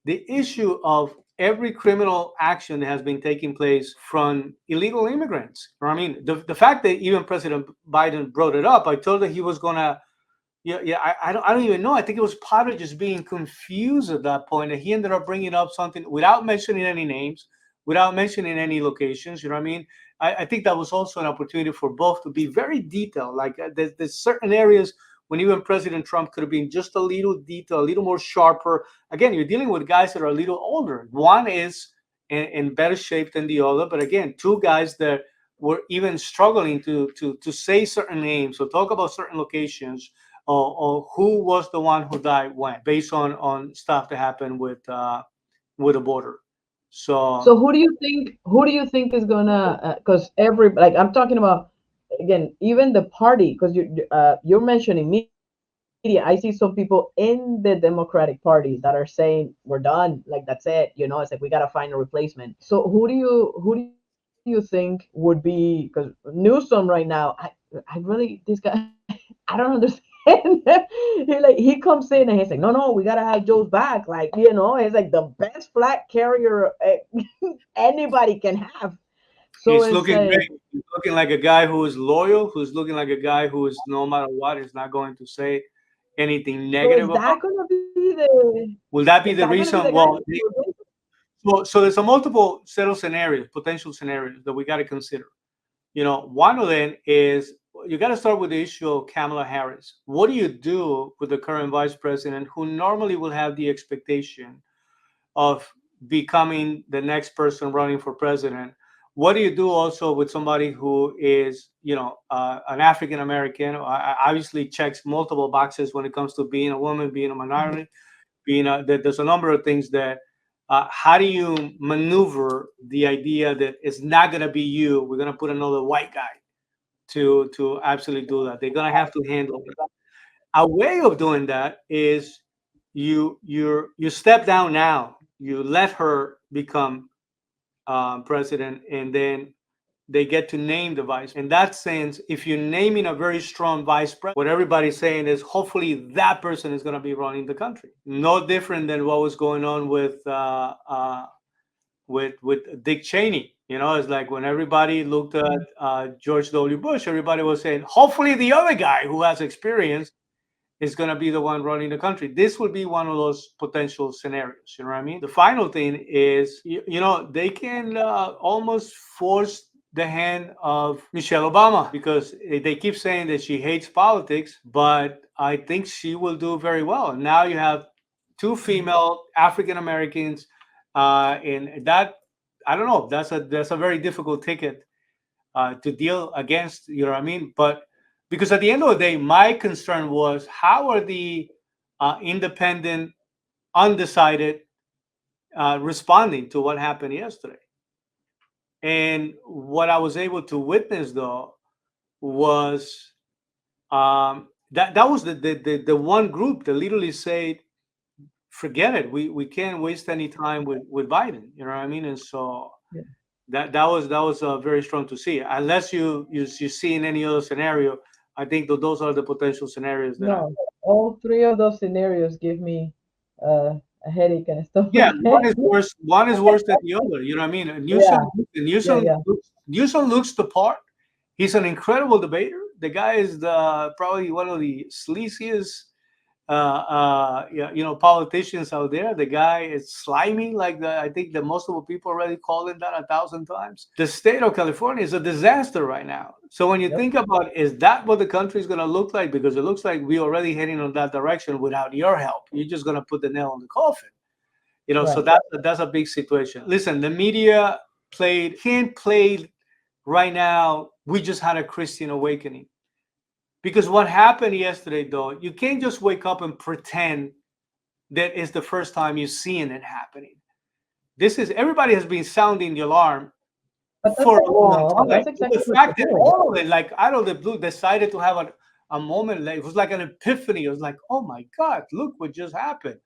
the issue of every criminal action that has been taking place from illegal immigrants. I mean, the fact that even President Biden brought it up, I told that he was gonna. Yeah. I don't even know. I think it was part of just being confused at that point. And he ended up bringing up something without mentioning any names, without mentioning any locations. You know what I mean? I think that was also an opportunity for both to be very detailed. Like there's certain areas when even President Trump could have been just a little detail, a little more sharper. Again, you're dealing with guys that are a little older. One is in better shape than the other, but again, two guys that were even struggling to say certain names or talk about certain locations or who was the one who died when, based on stuff that happened with the border. So So who do you think is gonna? Because every, like, I'm talking about, again, even the party, because you're mentioning media. I see some people in the Democratic Party that are saying we're done, like that's it. It's like we gotta find a replacement. So who do you think would be? Because Newsom right now, I really, this guy, I don't understand. He he comes in and he's like, no, no, we gotta have Joe's back. Like, it's like the best flag carrier anybody can have. So he's it's looking like, great. He's looking like a guy who is loyal, who's looking like a guy who is no matter what is not going to say anything so negative is about. that gonna be the Will that be is the that gonna be reason? the guy Well, to replace him? so there's a multiple set of scenarios, potential scenarios that we got to consider. One of them is you got to start with the issue of Kamala Harris. What do you do with the current vice president who normally will have the expectation of becoming the next person running for president? What do you do also with somebody who is, an African American, obviously checks multiple boxes when it comes to being a woman, being a minority, there's a number of things that how do you maneuver the idea that it's not going to be you, we're going to put another white guy to absolutely do that. They're going to have to handle it. A way of doing that is you step down now, you let her become president, and then they get to name the vice. In that sense, if you're naming a very strong vice president, what everybody's saying is hopefully that person is going to be running the country. No different than what was going on with Dick Cheney. It's like when everybody looked at George W. Bush, everybody was saying hopefully the other guy who has experience is going to be the one running the country. This would be one of those potential scenarios. You know what I mean? The final thing is, they can almost force the hand of Michelle Obama because they keep saying that she hates politics, but I think she will do very well. Now you have two female African Americans, and that I don't know. That's a very difficult ticket to deal against. You know what I mean? But because at the end of the day, my concern was how are the independent, undecided responding to what happened yesterday? And what I was able to witness though was that was the one group that literally said, "Forget it. We can't waste any time with Biden." You know what I mean? And so Yeah. that was very strong to see. Unless you see in any other scenario, I think that those are the potential scenarios that I. No, all three of those scenarios give me a headache and a Yeah, stomach one ache. is worse. One is worse than the other. You know what I mean? Yeah, yeah, Newsom, yeah. Newsom looks the part. He's an incredible debater. The guy is probably one of the sleaziest, yeah, politicians out there. The guy is slimy, like I think the most of the people already called him that 1,000 times. The state of California is a disaster right now. So when you Yep. think about, is that what the country is going to look like? Because it looks like we're already heading on that direction without your help. You're just going to put the nail on the coffin. So Right. that's a big situation. Listen, the media can't play right now. We just had a Christian awakening because what happened yesterday, though, you can't just wake up and pretend that is the first time you're seeing it happening. This is everybody has been sounding the alarm But that's for a long no, but time. that's But the exactly what fact they're that doing. all of it, like out of the blue, decided to have a moment, like, it was like an epiphany. It was like, oh my God, look what just happened.